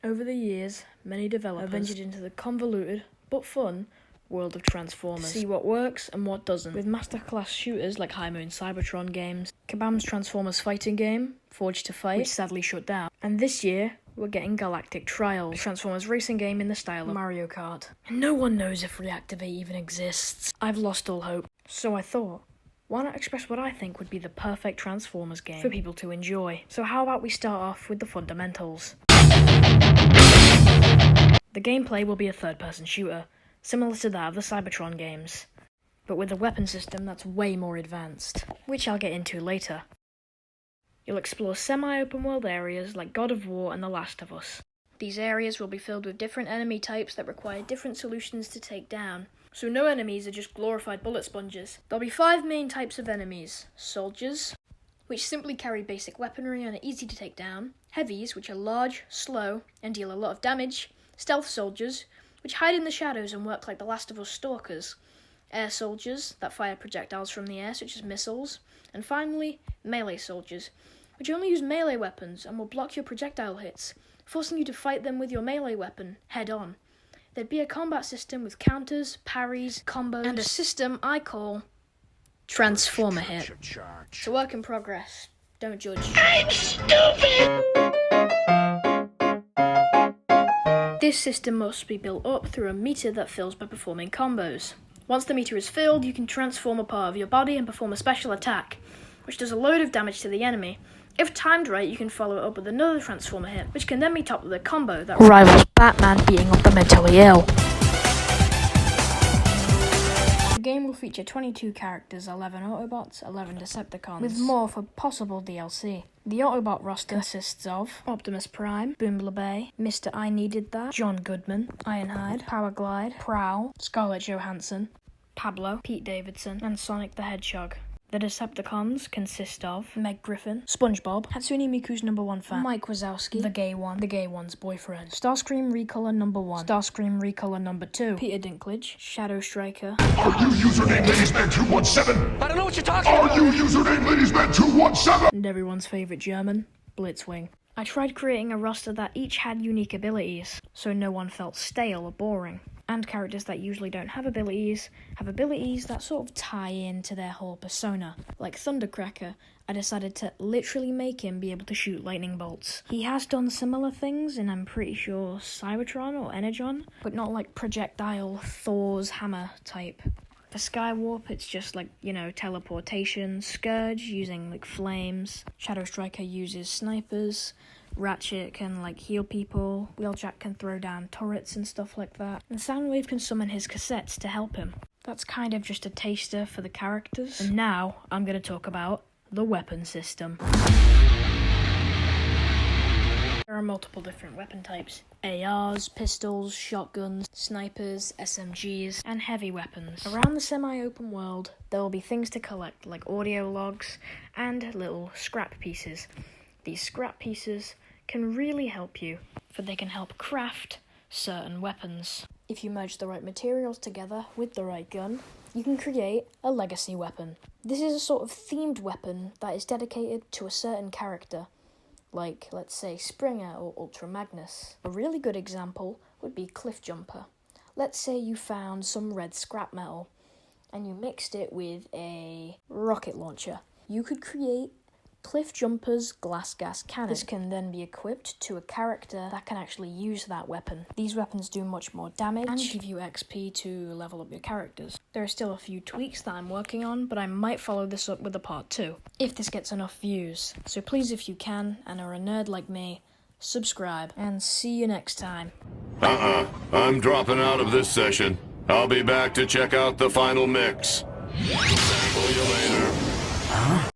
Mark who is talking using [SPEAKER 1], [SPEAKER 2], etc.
[SPEAKER 1] Over the years, many developers have ventured into the convoluted, but fun, world of Transformers. See what works and what doesn't. With masterclass shooters like High Moon Cybertron games, Kabam's Transformers fighting game, Forged to Fight, which sadly shut down. And this year, we're getting Galactic Trials, a Transformers racing game in the style of Mario Kart. And no one knows if Reactivate even exists. I've lost all hope. So I thought, why not express what I think would be the perfect Transformers game for people to enjoy? So how about we start off with the fundamentals? The gameplay will be a third-person shooter, similar to that of the Cybertron games, but with a weapon system that's way more advanced, which I'll get into later. You'll explore semi-open world areas like God of War and The Last of Us. These areas will be filled with different enemy types that require different solutions to take down, so no enemies are just glorified bullet sponges. There'll be 5 main types of enemies: soldiers, which simply carry basic weaponry and are easy to take down; heavies, which are large, slow, and deal a lot of damage; stealth soldiers, which hide in the shadows and work like The Last of Us stalkers; air soldiers, that fire projectiles from the air, such as missiles; and finally, melee soldiers, which only use melee weapons and will block your projectile hits, forcing you to fight them with your melee weapon, head-on. There'd be a combat system with counters, parries, combos, and a system I call Transformer Hit. It's a work in progress. Don't judge. I'm stupid! This system must be built up through a meter that fills by performing combos. Once the meter is filled, you can transform a part of your body and perform a special attack, which does a load of damage to the enemy. If timed right, you can follow it up with another Transformer Hit, which can then be topped with a combo that rivals Batman beating up the mentally ill. The game will feature 22 characters, 11 Autobots, 11 Decepticons, with more for possible DLC. The Autobot roster consists of Optimus Prime, Bumblebee, Mr. I Needed That, John Goodman, Ironhide, Powerglide, Prowl, Scarlett Johansson, Pablo, Pete Davidson, and Sonic the Hedgehog. The Decepticons consist of Meg Griffin, SpongeBob, Hatsune Miku's #1 fan, Mike Wazowski, the gay one's boyfriend, Starscream Recolor #1, Starscream Recolor #2, Peter Dinklage, Shadow Striker.
[SPEAKER 2] Are you username ladiesman217?
[SPEAKER 3] I don't know what you're talking about.
[SPEAKER 2] Are you username ladiesman217?
[SPEAKER 1] And everyone's favourite German, Blitzwing. I tried creating a roster that each had unique abilities, so no one felt stale or boring. And characters that usually don't have abilities that sort of tie into their whole persona. Like Thundercracker, I decided to literally make him be able to shoot lightning bolts. He has done similar things in, I'm pretty sure, Cybertron or Energon, but not like projectile Thor's hammer type. For Skywarp, it's just like, teleportation. Scourge using like flames. Shadow Striker uses snipers. Ratchet can heal people, Wheeljack can throw down turrets and stuff like that, and Soundwave can summon his cassettes to help him. That's kind of just a taster for the characters. And now I'm going to talk about the weapon system. There are multiple different weapon types: ARs, pistols, shotguns, snipers, SMGs, and heavy weapons. Around the semi-open world, there will be things to collect like audio logs and little scrap pieces. These scrap pieces can really help you, for they can help craft certain weapons. If you merge the right materials together with the right gun, you can create a legacy weapon. This is a sort of themed weapon that is dedicated to a certain character, like, let's say, Springer or Ultra Magnus. A really good example would be Cliffjumper. Let's say you found some red scrap metal, and you mixed it with a rocket launcher. You could create Cliffjumper's glass gas cannon. This can then be equipped to a character that can actually use that weapon. These weapons do much more damage and give you XP to level up your characters. There are still a few tweaks that I'm working on, but I might follow this up with a part 2, if this gets enough views. So please, if you can, and are a nerd like me, subscribe, and see you next time.
[SPEAKER 4] I'm dropping out of this session. I'll be back to check out the final mix. Sample you later.